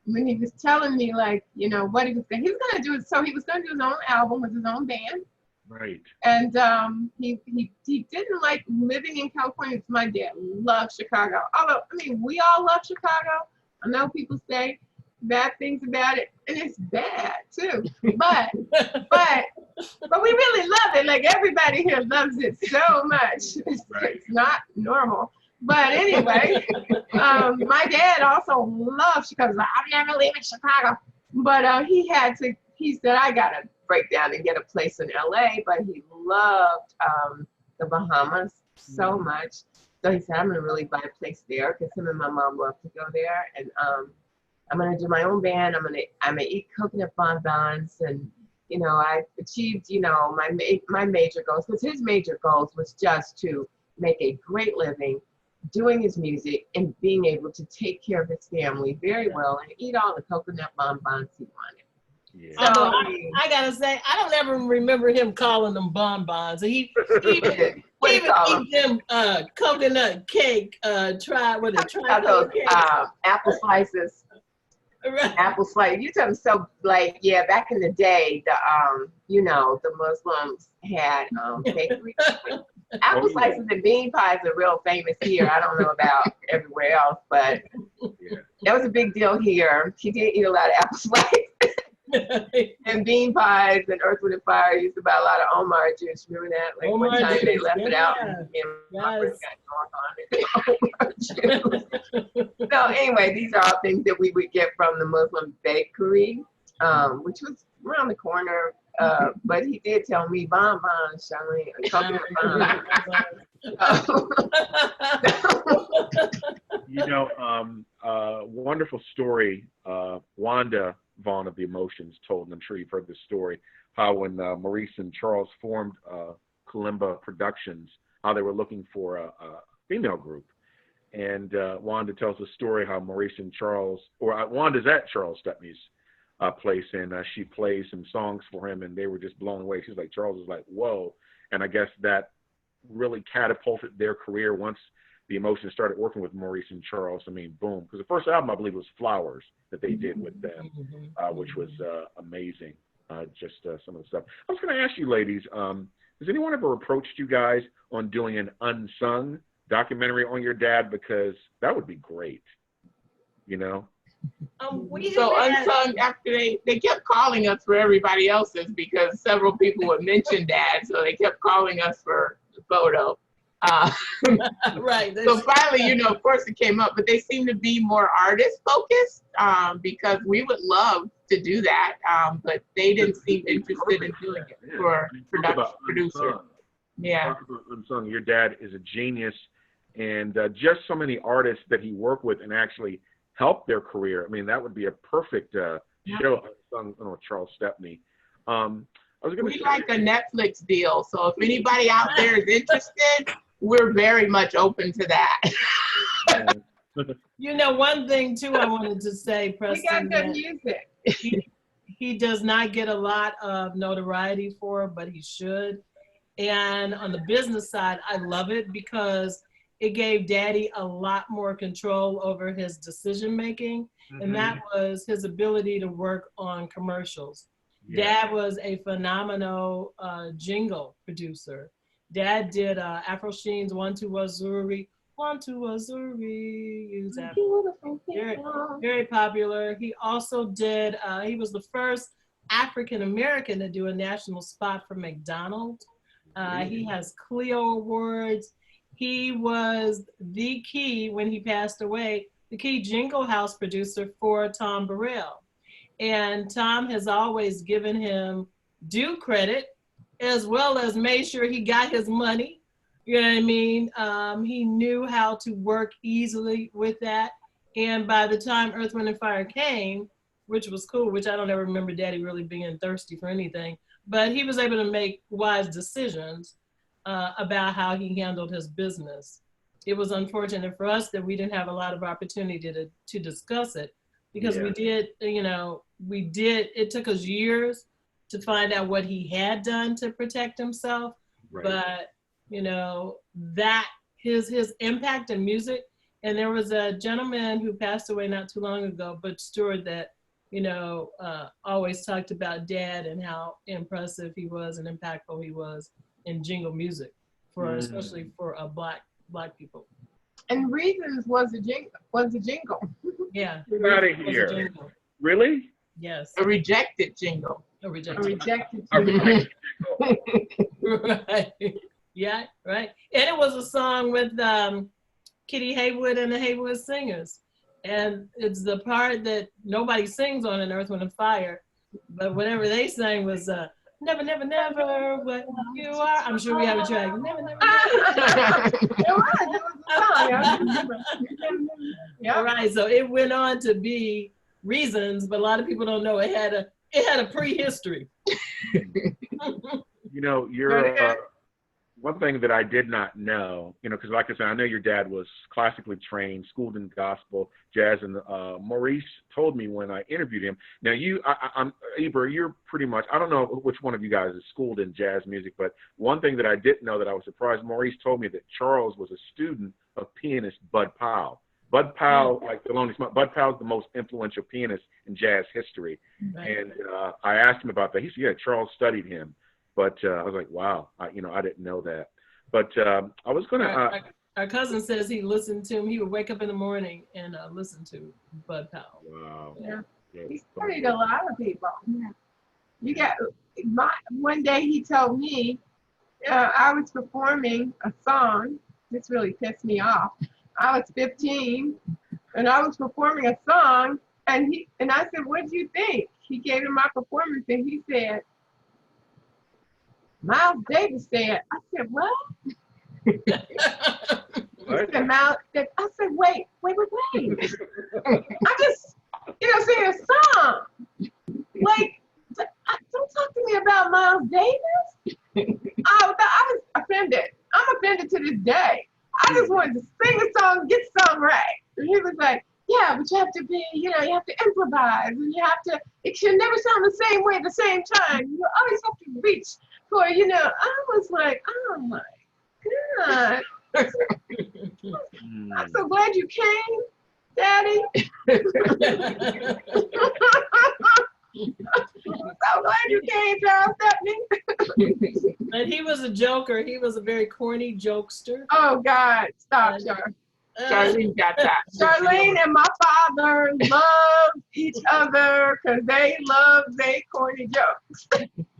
when he was telling me, like, you know, what he was going to do, so he was going to do his own album with his own band. Right. And he didn't like living in California. My dad loved Chicago. Although, I mean, we all love Chicago. I know people say bad things about it, and it's bad too. But we really love it. Like, everybody here loves it so much. It's not normal. But anyway, my dad also loved Chicago. Like, I'm never leaving Chicago. But he said, I gotta break down and get a place in LA, but he loved the Bahamas so much. So he said, I'm gonna really buy a place there, because him and my mom love to go there. And I'm gonna do my own band. I'm gonna eat coconut bonbons, and you know, I achieved, you know, my major goals. Because his major goals was just to make a great living doing his music and being able to take care of his family very well and eat all the coconut bonbons he wanted. Yeah. Although I gotta say, I don't ever remember him calling them bonbons. He even eat them coconut cake. Try what it? About those Cake. apple slices. Right. Apple slice. You tell them so like yeah. Back in the day, the you know the Muslims had bakery. Apple slices and bean pies are real famous here. I don't know about everywhere else, but that was a big deal here. He did eat a lot of apple slices and bean pies, and Earth, Wind, and Fire used to buy a lot of Omar juice. Remember that? Like one time they left it out and my friend got drunk on it. So anyway, these are all things that we would get from the Muslim bakery, which was around the corner. But he did tell me bonbons, Charlene, coconut bonbons. Wonderful story. Wanda Vaughn of the Emotions told, and I'm sure you've heard this story, how when Maurice and Charles formed Kalimba Productions, how they were looking for a female group. And Wanda tells the story how Maurice and Charles, or Wanda's at Charles Stepney's place, and she plays some songs for him, and they were just blown away. She's like, Charles was like, whoa. And I guess that really catapulted their career once the Emotions started working with Maurice and Charles. I mean, boom. Because the first album, I believe, was Flowers that they did with them, which was amazing. Just some of the stuff. I was going to ask you, ladies, has anyone ever approached you guys on doing an unsung documentary on your dad? Because that would be great, you know? So unsung, after they kept calling us for everybody else's because several people would mention Dad, so they kept calling us for the photo. Right. So finally, of course it came up, but they seem to be more artist focused because we would love to do that, but they didn't seem interested in doing it for producer. Yeah. Unsung, your dad is a genius, and just so many artists that he worked with and actually help their career. I mean, that would be a perfect show on Charles Stepney. We'd like a Netflix deal, so if anybody out there is interested, we're very much open to that. One thing too I wanted to say, Preston, we got good music. He does not get a lot of notoriety for it, but he should. And on the business side, I love it because it gave Daddy a lot more control over his decision making, and that was his ability to work on commercials. Dad was a phenomenal jingle producer. Dad did Afro Sheen's One to Wazuri, use that. Very popular. He also did, he was the first African American to do a national spot for McDonald's. He has Clio Awards. He was the key, when he passed away, the key jingle house producer for Tom Burrell. And Tom has always given him due credit, as well as made sure he got his money. You know what I mean? He knew how to work easily with that. And by the time Earth, Wind, and Fire came, which was cool, which I don't ever remember Daddy really being thirsty for anything, but he was able to make wise decisions about how he handled his business. It was unfortunate for us that we didn't have a lot of opportunity to discuss it, because we did, it took us years to find out what he had done to protect himself. Right. But, that his impact in music, and there was a gentleman who passed away not too long ago, Butch Stewart, that, always talked about Dad and how impressive he was and impactful he was in jingle music, especially for black people. And Reasons was a jingle. Yeah. Get out of here. Really? Yes. A rejected jingle. A rejected jingle. Right. Yeah, right. And it was a song with Kitty Haywood and the Haywood Singers. And it's the part that nobody sings on in Earth, Wind, and Fire. But whatever they sang was never, never, never what you are. I'm sure we have a track. Never, never, never. It was a right. So it went on to be Reasons, but a lot of people don't know it had a prehistory. one thing that I did not know, because like I said, I know your dad was classically trained, schooled in gospel, jazz, and Maurice told me when I interviewed him. Now, I'm Eber, you're pretty much, I don't know which one of you guys is schooled in jazz music, but one thing that I didn't know that I was surprised, Maurice told me that Charles was a student of pianist Bud Powell. Bud Powell, like Thelonious Monk, Bud Powell's the most influential pianist in jazz history. Right. And I asked him about that. He said, yeah, Charles studied him. But I was like, wow, I didn't know that. But I was going to... Our cousin says he listened to him. He would wake up in the morning and listen to Bud Powell. Wow. Yeah. He studied a lot of people. Yeah. You got... One day he told me, I was performing a song. This really pissed me off. I was 15, and I was performing a song, and I said, what do you think? He gave him my performance, and he said, Miles Davis said, I said, what? What? I said, wait. I just, singing a song. Like, don't talk to me about Miles Davis. I was offended. I'm offended to this day. I just wanted to sing a song, get the song right. And he was like, yeah, but you have to be, you have to improvise, and it should never sound the same way at the same time. You always have to reach for, I was like, oh my God. I'm so glad you came, Daddy. I'm so glad you came, Charles Stepney. And he was a joker. He was a very corny jokester. Oh God, stop, Char. Charlene got that. Charlene and my father love each other because they love their corny jokes.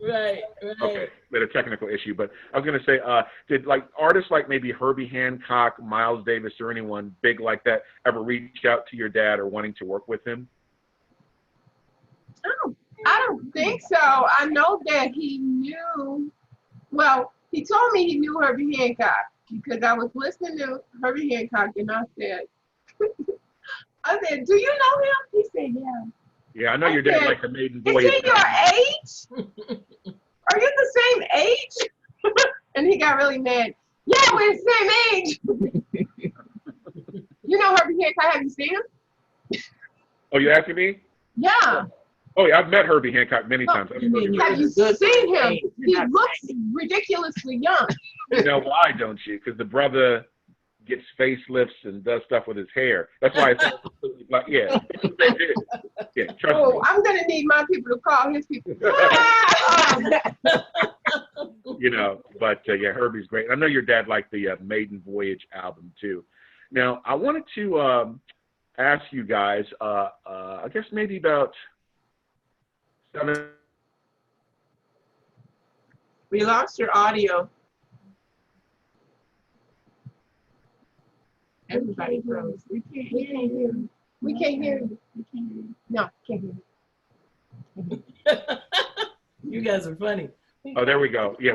Right. Okay, bit of technical issue, but I was going to say, did like artists like maybe Herbie Hancock, Miles Davis, or anyone big like that ever reach out to your dad or wanting to work with him? I don't think so. I know that he knew. Well, he told me he knew Herbie Hancock because I was listening to Herbie Hancock, and I said, do you know him? He said, yeah. Yeah, I know your dad like the maiden voice. Is he your age? Are you the same age? And he got really mad. Yeah, we're the same age. You know Herbie Hancock? Have you seen him? Oh, you asking me? Yeah. Oh, yeah, I've met Herbie Hancock many times. Have you seen him? He looks ridiculously young. You know why, don't you? Because the brother gets facelifts and does stuff with his hair. That's why it's completely black. Yeah, they did. Yeah, trust me. I'm gonna need my people to call his people. But yeah, Herbie's great. I know your dad liked the Maiden Voyage album too. Now, I wanted to ask you guys. I guess maybe about 7. We lost your audio. Everybody froze. We can't hear you. We can't hear you. No, can't hear you. You guys are funny. Oh, there we go. Yeah,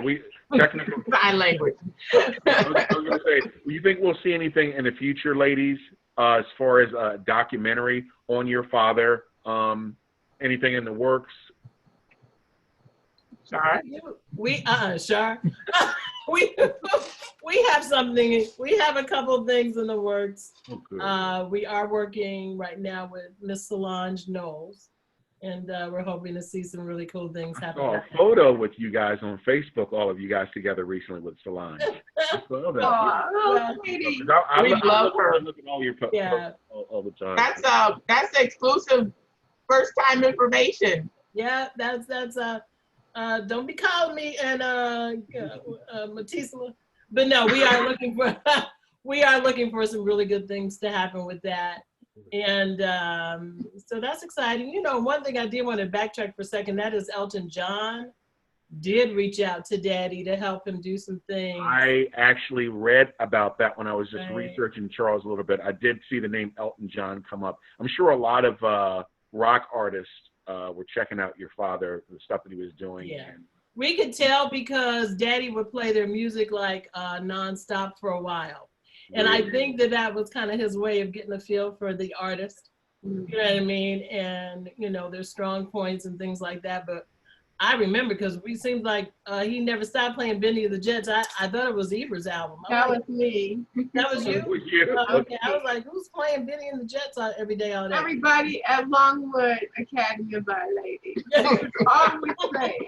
technical Sign language. I was going to say, do you think we'll see anything in the future, ladies, as far as a documentary on your father? Anything in the works? Char? Char. We have something. We have a couple of things in the works. Oh, we are working right now with Miss Solange Knowles, and we're hoping to see some really cool things happen. I saw a photo with you guys on Facebook, all of you guys together recently with Solange. I saw that. Sweetie. We love her. I look at all your posts all the time. That's exclusive first time information. Yeah, that's don't be calling me and Matisla. But no, we are looking for some really good things to happen with that. And so that's exciting. One thing I did want to backtrack for a second, that is Elton John did reach out to Daddy to help him do some things. I actually read about that when I was just researching Charles a little bit. I did see the name Elton John come up. I'm sure a lot of rock artists were checking out your father, the stuff that he was doing. Yeah. We could tell because Daddy would play their music like nonstop for a while. And I think that was kind of his way of getting a feel for the artist. You know what I mean? And, there's strong points and things like that. But I remember because we seemed like he never stopped playing Benny and the Jets. I thought it was Eber's album. That was me. That was you? With you. Okay. I was like, who's playing Benny and the Jets every day, all day? Everybody at Longwood Academy of Ballet Ladies. Always play.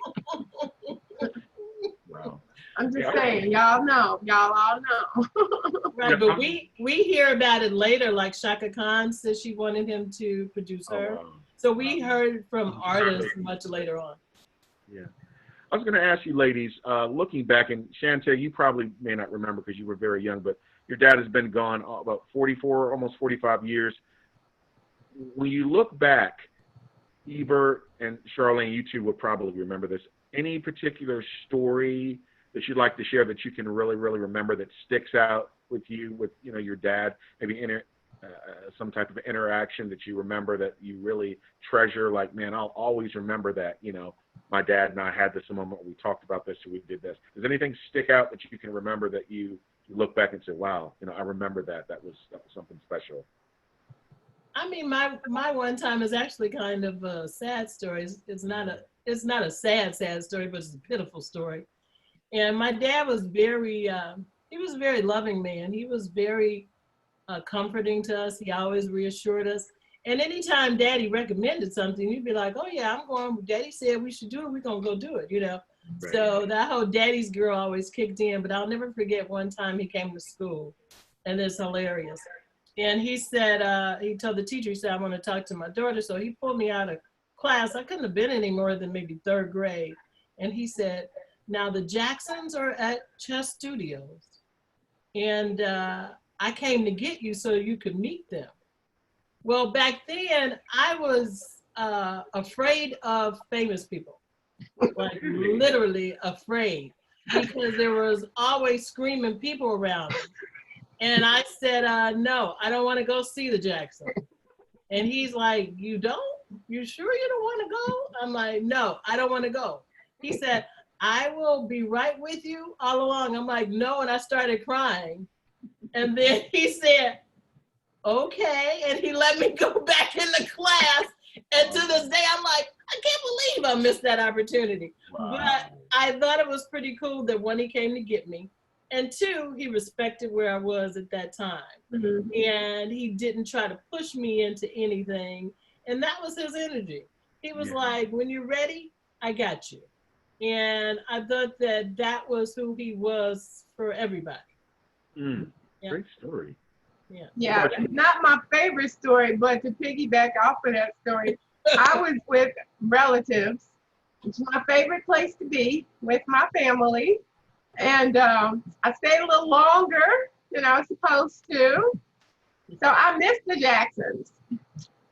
Wow. I'm just saying, y'all know. Y'all all know. Right, but we hear about it later, like Shaka Khan said she wanted him to produce her. Oh, wow. So we heard from artists much later on. Yeah. I was going to ask you ladies, looking back, and Chantel, you probably may not remember because you were very young, but your dad has been gone about 44, almost 45 years. When you look back, Eber and Charlene, you two will probably remember this. Any particular story that you'd like to share that you can really, really remember that sticks out with you, with, you know, your dad, maybe some type of interaction that you remember that you really treasure, like, man, I'll always remember that, you know, my dad and I had this moment, we talked about this, so we did this. Does anything stick out that you can remember that you look back and say, wow, you know, I remember that was something special? I mean, my one time is actually kind of a sad story. It's not a sad story, but it's a pitiful story. And my dad was he was a very loving man. He was very comforting to us. He always reassured us. And anytime Daddy recommended something, you'd be like, oh yeah, I'm going, Daddy said we should do it, we're gonna go do it, you know? Right. So that whole Daddy's girl always kicked in, but I'll never forget one time he came to school, and it's hilarious. And he said, he told the teacher, he said, I want to talk to my daughter. So he pulled me out of class. I couldn't have been any more than maybe 3rd grade. And he said, now the Jacksons are at Chess Studios. And I came to get you so you could meet them. Well, back then I was afraid of famous people, like literally afraid, because there was always screaming people around me. And I said, no, I don't want to go see the Jacksons. And he's like, you don't? You sure you don't want to go? I'm like, no, I don't want to go. He said, I will be right with you all along. I'm like, no, and I started crying. And then he said, okay, and he let me go back in the class. And to this day, I'm like, I can't believe I missed that opportunity. Wow. But I thought it was pretty cool that 1, he came to get me, and 2, he respected where I was at that time. Mm-hmm. And he didn't try to push me into anything. And that was his energy. He was like, when you're ready, I got you. And I thought that was who he was for everybody. Mm. Yeah. Great story. Yeah, not my favorite story, but to piggyback off of that story, I was with relatives. It's my favorite place to be, with my family. And I stayed a little longer than I was supposed to. So I missed the Jacksons.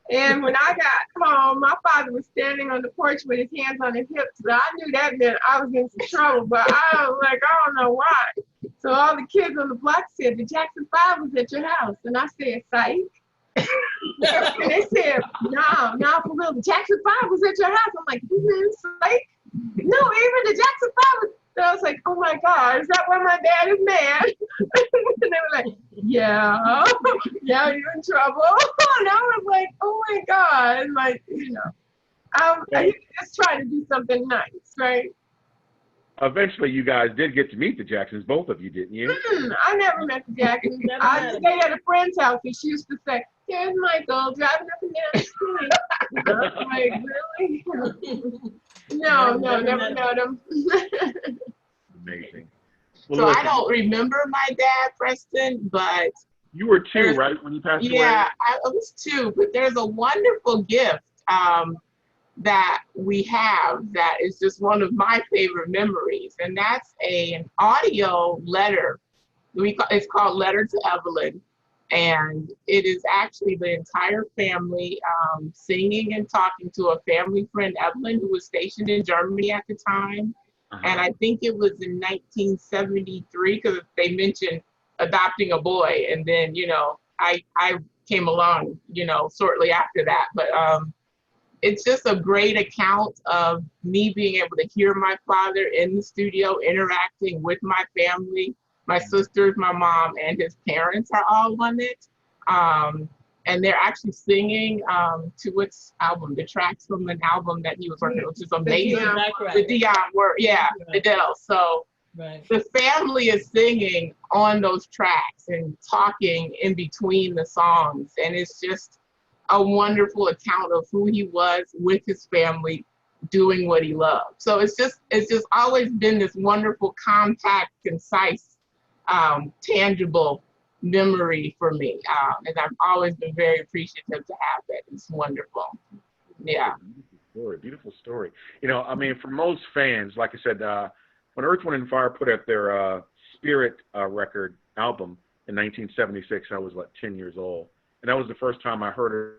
And when I got home, my father was standing on the porch with his hands on his hips. So I knew that meant I was in some trouble, but I was like, I don't know why. So all the kids on the block said, the Jackson 5 was at your house. And I said, psych. And they said, no, for real, the Jackson 5 was at your house. I'm like, you mean psych? No, even the Jackson 5 was. So I was like, oh my God, is that why my dad is mad? And they were like, yeah, you're in trouble. And I was like, oh my God. And like, you know, I just trying to do something nice, right? Eventually, you guys did get to meet the Jacksons, both of you, didn't you? I never met the Jacksons. I stayed at a friend's house, and she used to say, here's Michael driving up and down the street. I'm like, really? No, never met him. Amazing. Well, so I don't remember my dad, Preston, but you were 2, right, when he passed away? Yeah, I was 2. But there's a wonderful gift that we have that is just one of my favorite memories, and that's an audio letter. It's called Letter to Evelyn, and it is actually the entire family singing and talking to a family friend, Evelyn, who was stationed in Germany at the time. And I think it was in 1973, because they mentioned adopting a boy. And then, you know, I came along, you know, shortly after that. But it's just a great account of me being able to hear my father in the studio interacting with my family. My sisters, my mom, and his parents are all on it. and they're actually singing to which album, the tracks from an album that he was working on, which is amazing. The Dion work, yeah, Adele. So the family is singing on those tracks and talking in between the songs, and it's just a wonderful account of who he was with his family, doing what he loved. So it's just always been this wonderful, compact, concise, tangible memory for me, and I've always been very appreciative to have it. It's wonderful. Yeah. Beautiful story. You know, I mean, for most fans, like I said, when Earth, Wind and Fire put out their Spirit record album in 1976, I was like 10 years old, and that was the first time I heard her.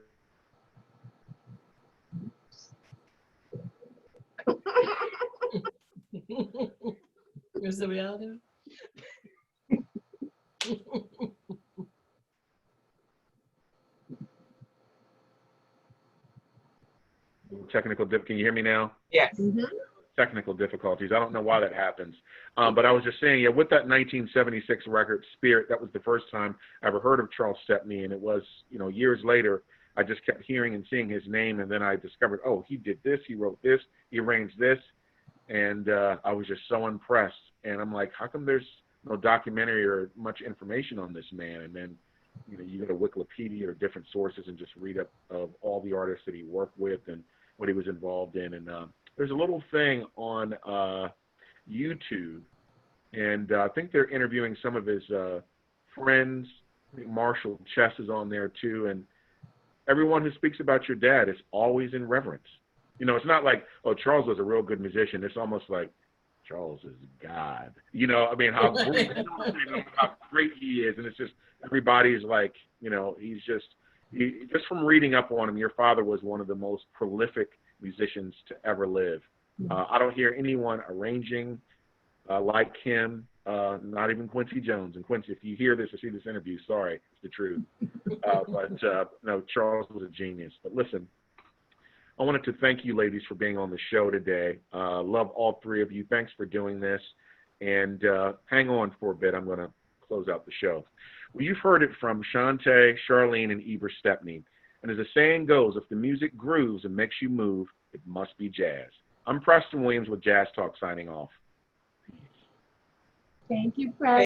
Is the reality? Technical can you hear me now? Yes. Technical difficulties. I don't know why that happens. But I was just saying, yeah, with that 1976 record, Spirit, that was the first time I ever heard of Charles Stepney. And it was, you know, years later, I just kept hearing and seeing his name. And then I discovered, oh, he did this, he wrote this, he arranged this. And I was just so impressed. And I'm like, how come there's no documentary or much information on this man? And then, you know, you go to Wikipedia or different sources and just read up of all the artists that he worked with and what he was involved in. And there's a little thing on YouTube, and I think they're interviewing some of his friends. I think Marshall Chess is on there too, and everyone who speaks about your dad is always in reverence. You know, it's not like, oh, Charles was a real good musician. It's almost like Charles is God. You know, I mean, how great he is, and it's just everybody's like, you know, he's just from reading up on him, your father was one of the most prolific musicians to ever live. I don't hear anyone arranging like him, not even Quincy Jones. And Quincy, if you hear this or see this interview, sorry, it's the truth. But no, Charles was a genius. But listen, I wanted to thank you ladies for being on the show today. Love all three of you. Thanks for doing this. And hang on for a bit. I'm going to close out the show. Well, you've heard it from Shantae, Charlene, and Eber Stepney. And as the saying goes, if the music grooves and makes you move, it must be jazz. I'm Preston Williams with Jazz Talk signing off. Thank you, Preston.